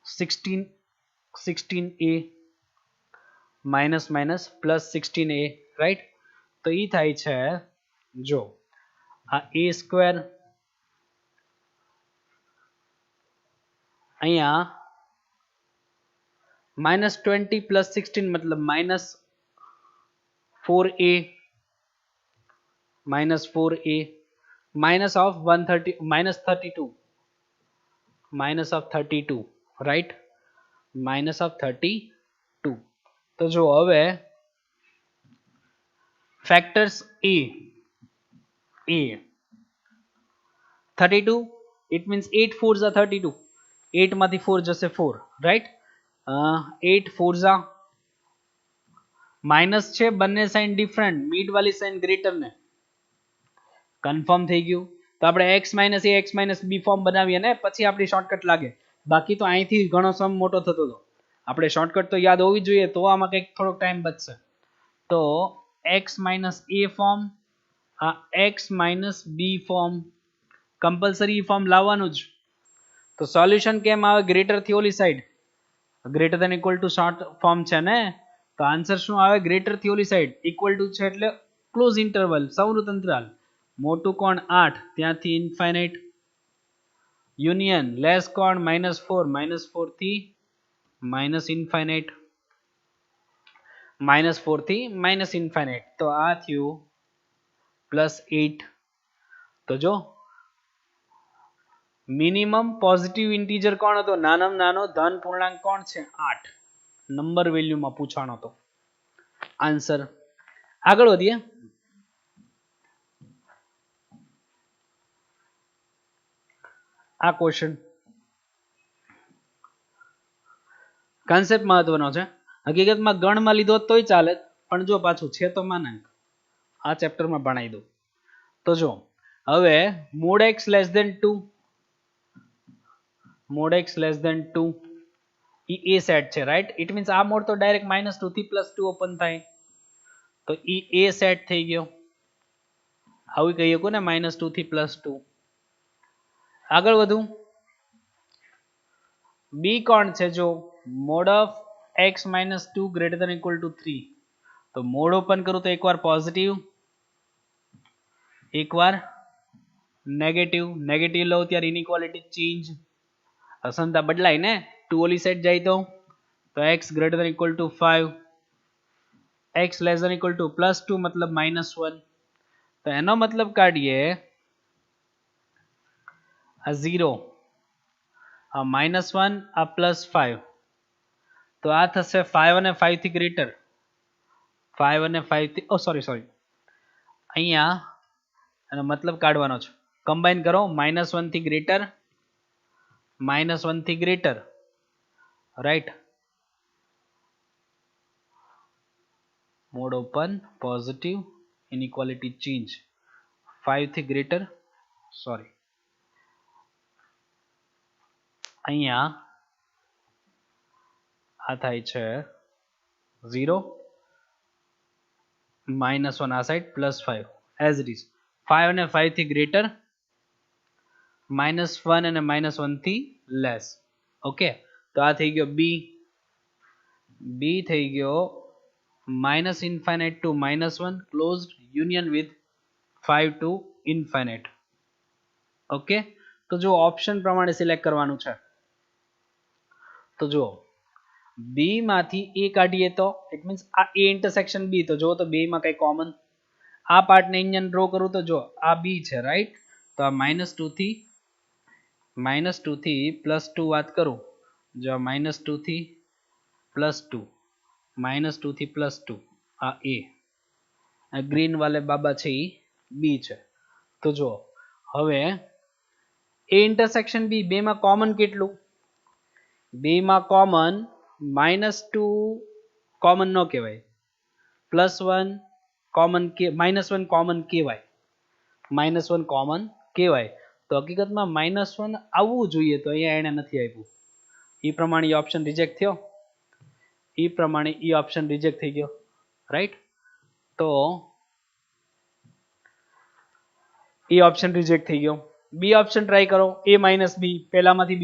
A: 16a minus minus plus 16a, right? તો એ થાય છે જો આ a² અહીંયા -20 plus 16 मतलब -4a minus of 130 minus of 32 right, minus of 32. તો જો હવે factors a 32 it means 8 4s are 32, 8 માંથી 4 જશે 4, right? 8 4s are માઇનસ છે, બંને સાઇન ડિફરન્ટ, મિડ વાળી સાઇન ગ્રેટર ને કન્ફર્મ થઈ ગયું. તો આપણે x - a x - b form બનાવીએ ને પછી આપણી શોર્ટકટ લાગે, બાકી તો અહીંથી ઘણો સમ મોટો થતો હતો. આપણે શોર્ટકટ તો યાદ હોવી જોઈએ તો આમાં કંઈક થોડોક ટાઈમ બચશે. તો x - a ફોર્મ, આ x - b form compulsory form લાવવાનું જ. તો સોલ્યુશન કેમ આવે? ગ્રેટર થી ઓલી side, greater than equal to short form છે ને, તો આન્સર શું આવે? ગ્રેટર થી ઓલી સાઈડ, ઇક્વલ ટુ છે એટલે ક્લોઝ ઇન્ટરવલ, સૌનું અંતરાલ. મોટું કોણ 8 ત્યાંથી ઇન્ફાઇનાઇટ, યુનિયન લેસ કોણ -4 થી માઇનસ ઇન્ફાઇનાઇટ, -4 થી માઇનસ ઇન્ફાઇનાઇટ. તો આ થયું +8. તો જો મિનિમમ પોઝિટિવ ઇન્ટીજર કોણ હતો? નાનામાં નાનો ધન પૂર્ણાંક કોણ છે? 8 નંબર વેલ્યુમાં પૂછાણો હતો આન્સર. આગળ વધીએ. આ ક્વેશ્ચન કોન્સેપ્ટ મહત્વનો છે. હકીકતમાં ગણમાં લીધો તોય ચાલે, પણ જો પાછું છે તો માનાંક, આ ચેપ્ટરમાં ભણાવી દઉં. તો જો હવે mod x <2 mod x less than 2 ઈ એ સેટ છે રાઈટ. ઇટ મીન્સ આ મોડ તો ડાયરેક્ટ -2 થી +2 ઓપન થાય તો ઈ એ સેટ થઈ ગયો. આવું કહી શકું ને -2 થી +2. આગળ વધું. બી કોણ છે જો mod of x -2 greater than equal to 3. તો મોડ ઓપન કરું તો એકવાર પોઝિટિવ એકવાર નેગેટિવ. નેગેટિવ લો ત્યારે ઇનઇક્વાલિટી ચેન્જ અસમતા બદલાય ને. 2 ઓલી સાઈડ જાય તો x greater than equal to 5 x less than equal to +2 મતલબ -1. તો એનો મતલબ કાઢીએ આ 0 આ -1 આ +5 તો આ થશે 5 અને 5 થી ગ્રેટર 5 અને 5 થી સોરી અહીંયા એનો મતલબ કાઢવાનો છે. કમ્બાઈન કરો -1 થી ગ્રેટર -1 થી greater right. Mode open positive inequality change 5 થી ગ્રેટર સોરી અહીંયા આ થાય છે 0 -1 આ સાઈડ +5 એઝ ઇટ ઇઝ 5 અને 5 થી ગ્રેટર -1 અને -1 થી લેસ. ઓકે તો આ થઈ ગયો બી થઈ ગયો -infinite to -1 closed union with 5 to infinite. Okay તો જો ઓપ્શન પ્રમાણે સિલેક્ટ કરવાનું છે. તો જુઓ બી માંથી એ કાઢીએ તો ઇટ મીન્સ આ એ ઇન્ટરસેક્શન બી. તો જો તો બે માં કઈ કોમન આ પાર્ટને અહીંયા ડ્રો કરું તો જો આ બી છે રાઈટ. તો આ -2 થી +2 વાત કરું જો -2 થી +2 -2 થી +2 આ એ ગ્રીન વાલે બાબા છે એ બી છે. તો જો હવે એ ઇન્ટરસેક્શન બી બે માં કોમન કેટલું બે માં કોમન -2 કોમન ન કહેવાય +1 કોમન કે -1 કોમન કહેવાય -1 કોમન કહેવાય. તો હકીકતમાં -1 આવવું જોઈએ તો અહીંયા એને નથી આપ્યું એ પ્રમાણે એ ઓપ્શન રિજેક્ટ થયો. એ પ્રમાણે એ ઓપ્શન રિજેક્ટ થઈ ગયો રાઈટ. તો એ ઓપ્શન રિજેક્ટ થઈ ગયો. બી ઓપ્શન ટ્રાય કરો a - બી. પહેલામાંથી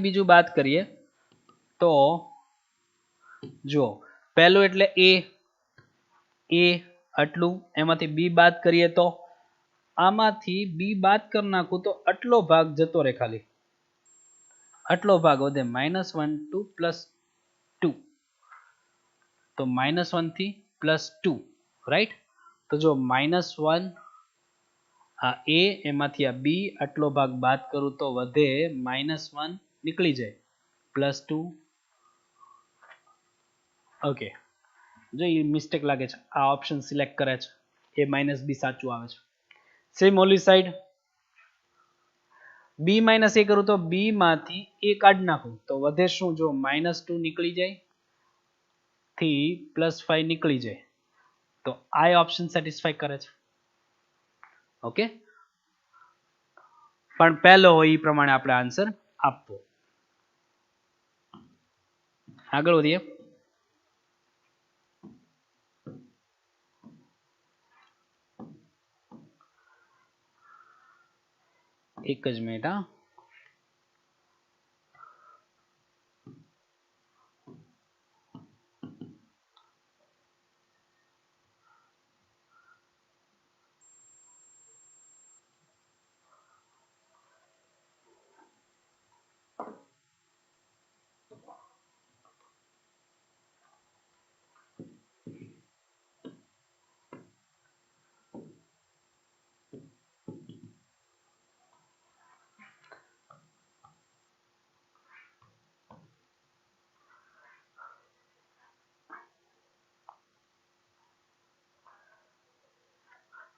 A: બીજું બાદ કરીએ તો જુઓ પહેલું એટલે એ આટલું એમાંથી બી બાદ કરીએ તો આમાંથી બી બાદ કરી નાખું તો આટલો ભાગ જતો રહે ખાલી આટલો ભાગ વધે -1 ટુ +2 તો -1 થી +2 રાઈટ. તો જો -1 આ એ એમાંથી આ બી આટલો ભાગ બાદ કરું તો વધે -1 નીકળી જાય +2. ઓકે જો એ મિસ્ટેક લાગે છે આ ઓપ્શન સિલેક્ટ કરે છે a બી સાચું આવે છે. સેમ ઓલી સાઈડ બી - એ કરું તો બી માંથી એ કાઢી નાખું તો વધે શું જો -2 નીકળી જાય થી +5 નીકળી જાય તો આ ઓપ્શન સેટિસ્ફાય કરે છે. ઓકે પણ પહેલો હોય એ પ્રમાણે આપણે આન્સર આપવો. આગળ વધીએ. એક જ મિનિટ હા.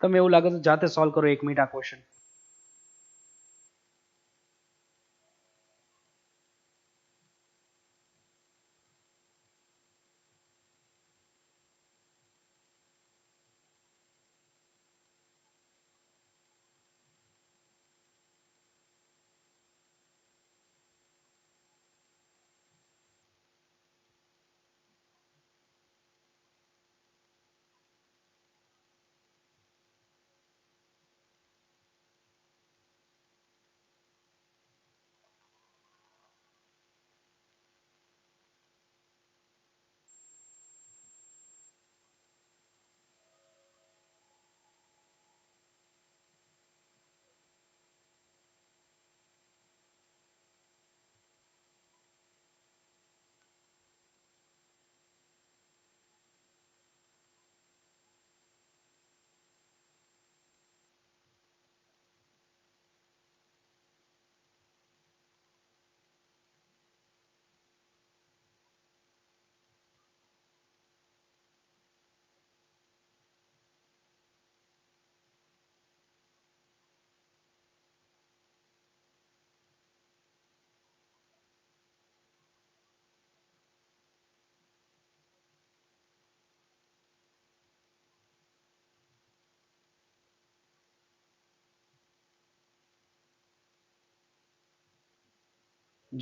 A: તમે એવું લાગે તો જાતે સોલ્વ કરો 1 મિનિટ આ ક્વેશ્ચન.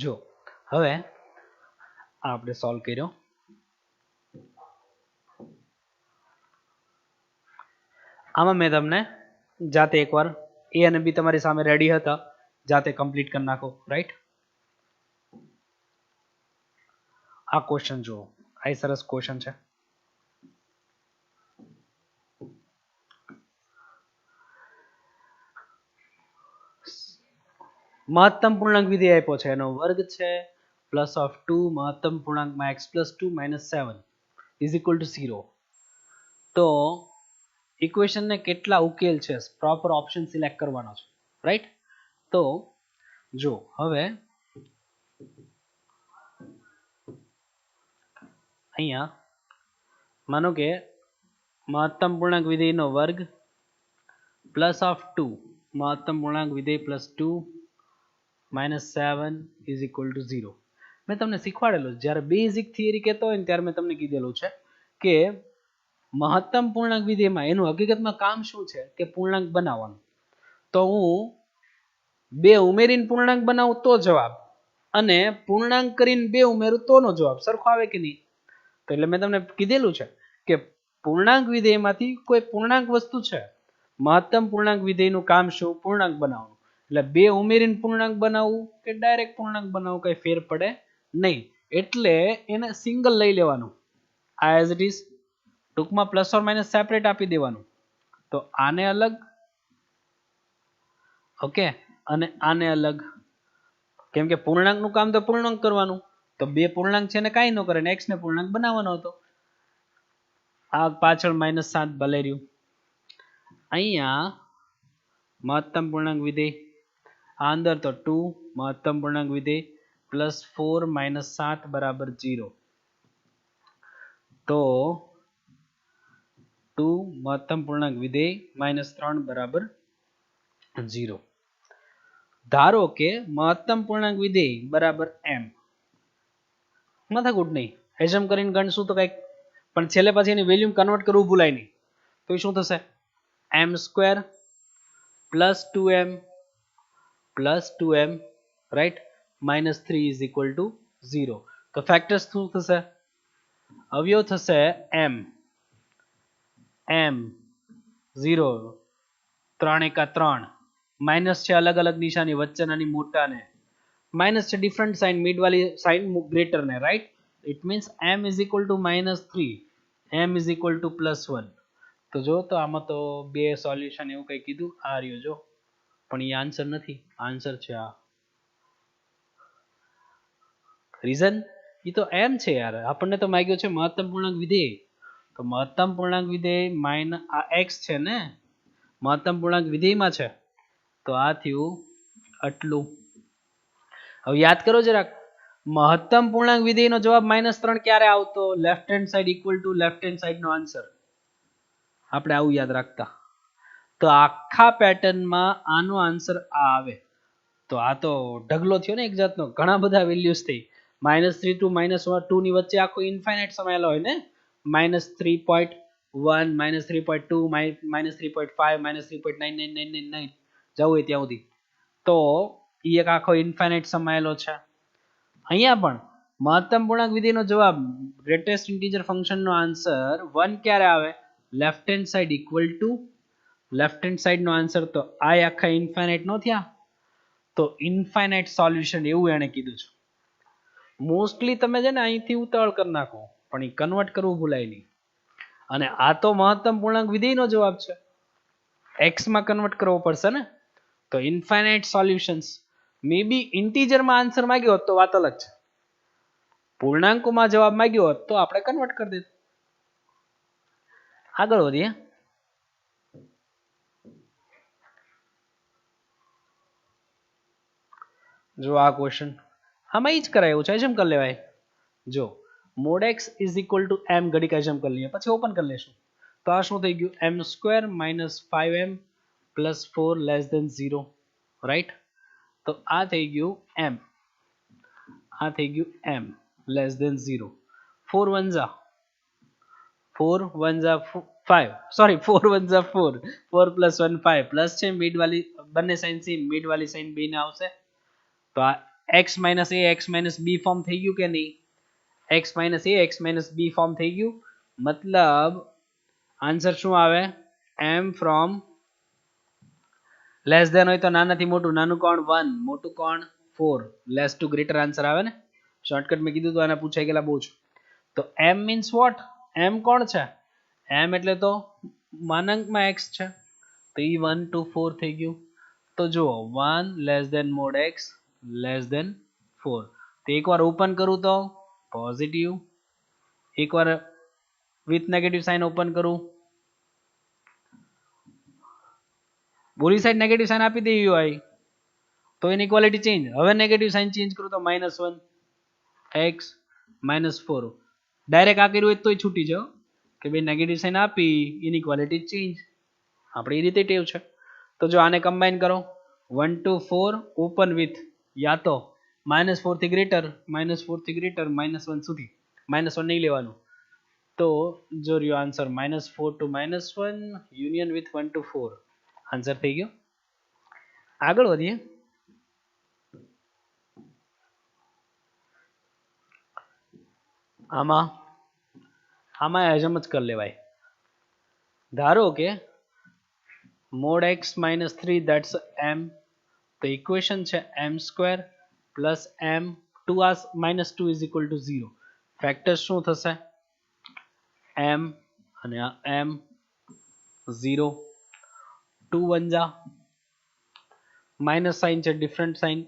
A: જો હવે આપણે સોલ્વ કર્યો. આમાં મેં તમને જાતે એકવાર એ અને બી તમારી સામે રેડી હતા, જાતે કમ્પ્લીટ કરી નાખો. રાઈટ, આ ક્વેશ્ચન જુઓ, આ સરસ ક્વેશ્ચન છે. મહત્તમ પૂર્ણાંક વિધેય આપ્યો છે, એનો વર્ગ છે પ્લસ ઓફ 2 મહત્તમ પૂર્ણાંકમાં x plus 2 minus 7 is equal to 0. તો ઇક્વેશનને કેટલા ઉકેલ છે, પ્રોપર ઓપ્શન સિલેક્ટ કરવાનો છે. રાઈટ, તો જો હવે અહીંયા માનો કે મહત્તમ પૂર્ણાંક વિધેયનો વર્ગ પ્લસ ઓફ 2 મહત્તમ પૂર્ણાંક વિધેય plus 2 minus 7 is equal to 0. મેં તમને શીખવાડેલું જ્યારે બેઝિક થિયરી કહેતો હોય ને ત્યારે મેં તમને કીધેલું છે કે મહત્તમ પૂર્ણાંક વિધેયમાં એનું હકીકતમાં કામ શું છે કે પૂર્ણાંક બનાવવાનું. તો હું બે ઉમેરીને પૂર્ણાંક બનાવું તો જવાબ, અને પૂર્ણાંક કરીને બે ઉમેરું તોનો જવાબ સરખો આવે કે નહીં. તો એટલે મેં તમને કીધેલું છે કે પૂર્ણાંક વિધેયમાંથી કોઈ પૂર્ણાંક વસ્તુ છે, મહત્તમ પૂર્ણાંક વિધેયનું કામ શું, પૂર્ણાંક બનાવવાનું. એટલે બે ઉમેરીને પૂર્ણાંક બનાવવું કે ડાયરેક્ટ પૂર્ણાંક બનાવવું કઈ ફેર પડે નહીં. એટલે એને સિંગલ લઈ લેવાનું, આ એઝ ઇટ ઇઝ, ટૂંકમાં પ્લસ ઓર માઇનસ સેપરેટ આપી દેવાનું. તો આને અલગ, ઓકે, અને આને અલગ. કેમ કે પૂર્ણાંકનું કામ તો પૂર્ણાંક કરવાનું, તો બે પૂર્ણાંક છે ને કાંઈ ન કરે, x ને પૂર્ણાંક બનાવવાનો હતો. આ પાછળ -7 ભલે રહ્યું. અહીંયા મહત્તમ પૂર્ણાંક વિધેય, આ અંદર તો 2 મહત્તમ પૂર્ણાંક વિધેય પ્લસ 4 માઇનસ 7 બરાબર 0. તો 2 મહત્તમ પૂર્ણાંક વિધેય માઇનસ 3 બરાબર 0. ધારો કે મહત્તમ પૂર્ણાંક વિધેય બરાબર m, માથાકૂટ નહીં, એઝમ કરીને ગણશું તો કંઈક, પણ છેલ્લે પછી એની વેલ્યુ કન્વર્ટ કરવું ભૂલાય નહીં. તો એ શું થશે, m² plus 2m plus 2m, right, minus 3 is equal to 0. તો ફેક્ટર્સ શું થશે, અવયવ થશે m 0, 3 એકા 3, માઇનસ છે અલગ અલગ નિશાની, વચ્ચેનાની મોટાને, માઇનસ છે ડિફરન્ટ સાઇન, મિડ વાળી સાઇન ગ્રેટર ને, right. It means m is equal to -3, m is equal two +1. તો જો તો આમાં તો બે સોલ્યુશન એવું કંઈ કીધું, આ રહ્યો જો, પણ એ આન્સર નથી, આન્સર છે આ. રીઝન એ તો m છે યાર, આપણને તો માંગ્યો છે મહત્તમ પૂર્ણાંક વિધેય. તો મહત્તમ પૂર્ણાંક વિધેય માઇનસ આ x છે ને, મહત્તમ પૂર્ણાંક વિધેયમાં છે, તો આ થયું આટલું. હવે યાદ કરો જરાક, મહત્તમ પૂર્ણાંક વિધેયનો જવાબ -3 ક્યારે આવતો, left hand side equal to left hand side નો આન્સર. આપણે આવું યાદ રાખતા. તો આખા પેટર્નમાં આનો આન્સર આ આવે. તો આ તો ઢગલો થયો ને એક જાતનો, ઘણા બધા વેલ્યુઝ થઈ. -3 ટુ -2 ની વચ્ચે આખો ઇન્ફાઇનાઇટ સમાયેલો હોય ને, -3.1 -3.2 -3.5 -3.9999 જવું હોય ત્યાં સુધી, તો એ એક આખો ઇન્ફાઇનાઇટ સમાયેલો છે. અહીંયા પણ મહત્તમ પૂર્ણાંક વિધેયનો જવાબ, ગ્રેટેસ્ટ ઇન્ટીજર ફંક્શનનો આન્સર 1 ક્યારે આવે, left hand side equal to left hand side નો આન્સર. તો આ આખા ઇન્ફાઇનાઇટ નો થયા, તો ઇન્ફાઇનાઇટ સોલ્યુશન એવું એને કીધું છે. મોસ્ટલી તમે છે ને અહીંથી ઉતાવળ કરી નાખો, પણ એ કન્વર્ટ કરવું ભૂલાય નહીં. અને આ તો મહત્તમ પૂર્ણાંક વિધેયનો જવાબ છે, x માં કન્વર્ટ કરવો પડશે ને. તો ઇન્ફાઇનાઇટ સોલ્યુશન્સ, મે બી ઇન્ટીજરમાં આન્સર માંગ્યો હોત તો વાત અલગ છે, પૂર્ણાંકોમાં જવાબ માંગ્યો હોત તો આપણે કન્વર્ટ કરી દીધું. આગળ વધીએ. જો આ ક્વેશ્ચન, આમાં એ જ કરાયું છે, એજમ કરી લેવાય. જો mod x is equal two m, ઘડીક એજમ કરી લઈએ, પછી ઓપન કરી લેશું. તો આ શું થઈ ગયું, m² -5m plus 4 less than 0, right. તો આ થઈ ગયું m, આ થઈ ગયું m લેસ દેન 0. 4 1 જા 5, સોરી 4 1 જા 4, 4 + 1 5, પ્લસ છે મિડ વાળી બંને સાઇન સેમ, મિડ વાળી સાઇન બે ને આવશે. તો આ x minus a x minus b form થઈ ગયું કે નહીં? x minus a x minus b form થઈ ગયું, મતલબ આન્સર શું આવે? m ફ્રોમ લેસ ધેન હોય તો નાનાથી મોટું, નાનું કોણ 1, મોટું કોણ 4, લેસ ટુ ગ્રેટર આન્સર આવે ને. શોર્ટકટ મેં કીધું તો આને પૂછાઈ ગયેલા બહુ જ. તો m મીન્સ વોટ? m કોણ છે? m એટલે તો માનાંકમાં x છે, તો એ 1 2 4 થઈ ગયું. તો જુઓ 1 less than mod x less than 4. તો એકવાર ઓપન કરું તો પોઝિટિવ, એકવાર વિથ નેગેટિવ સાઇન ઓપન કરું, બોલી સાઈડ નેગેટિવ સાઇન આપી દેવી હોય તો ઇનઇક્વાલિટી ચેન્જ. હવે નેગેટિવ સાઇન ચેન્જ કરું તો -1 x -4. ડાયરેક્ટ આ કર્યું હોય તોય છૂટી જાઓ કે ભાઈ નેગેટિવ સાઇન આપી ઇનઇક્વાલિટી ચેન્જ, આપણે એ રીતે ટેવ છે. તો જો આને કમ્બાઈન કરો 1 2 4 ઓપન વિથ યા તો -4 થી ગ્રેટર -4 થી ગ્રેટર -1 સુધી, -1 નહીં લેવાનું. તો જો રહ્યો answer -4 to -1 union with 1 to 4 answer થઈ ગયો. આગળ વધીએ. આમાં એજમ જ કરી લેવાય. ધારો કે મોડ x -3 ધેટ્સ m, તો ઇક્વેશન છે m² plus m 2 -2 is equal to 0. Factor શું થશે? m અને m 0 2 1 જા માઇનસ સાઇન છે, ડિફરન્ટ સાઇન,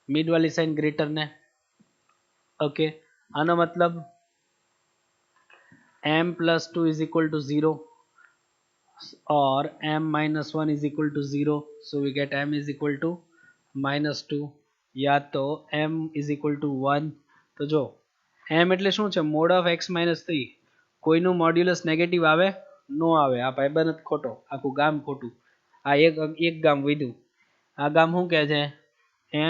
A: મિડ વાલી સાઇન ગ્રેટર ને. ઓકે, આનો મતલબ m + 2 is equal to 0 or m - 1 is equal to 0, so we get m is equal to -2 યા તો m is equal to 1. તો જો m એટલે શું છે? Mode of x -3. કોઈનું મોડ્યુલસ નેગેટિવ આવે? નો આવે. આ ભાઈબંધ જ ખોટો, આખું ગામ ખોટું. આ એક ગામ વધ્યું, આ ગામ શું કહે છે?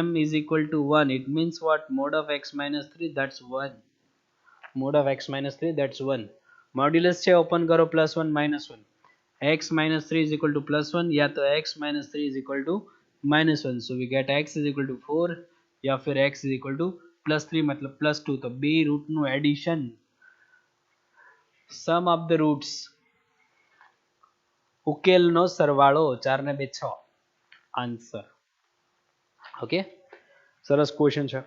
A: m is equal to 1. It means what? Mod of x -3 that's 1. Mod of x -3 that's 1. Modulus છે, ઓપન કરો +1 -1. x -3 is equal to +1 या तो x -3 is equal to -1. So we get x is equal to 4 या फिर x is equal to +3 मतलब +2. तो બે root નું addition, sum of the roots, ઉકેલનો સરવાળો 4 ને 2 6 આન્સર. ઓકે, સરસ ક્વેશ્ચન છે.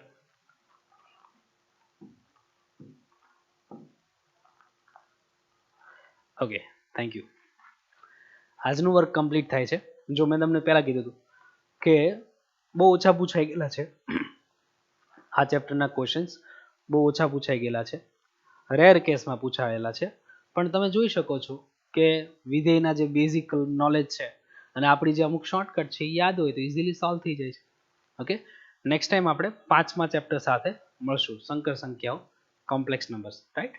A: Okay, thank you. આજનું વર્ક કમ્પ્લીટ થાય છે. જો મેં તમને પહેલા કીધું હતું કે બહુ ઓછા પૂછાઈ ગયેલા છે આ ચેપ્ટરના ક્વેશ્ચન્સ, બહુ ઓછા પૂછાઈ ગયેલા છે, રેર કેસમાં પૂછાયેલા છે. પણ તમે જોઈ શકો છો કે વિધેયના જે બેઝિક નોલેજ છે અને આપણી જે અમુક શોર્ટકટ છે એ યાદ હોય તો ઇઝીલી સોલ્વ થઈ જાય છે. ઓકે, નેક્સ્ટ ટાઈમ આપણે 5મા ચેપ્ટર સાથે મળશું, સંકર સંખ્યાઓ, કોમ્પ્લેક્સ નંબર્સ, રાઈટ.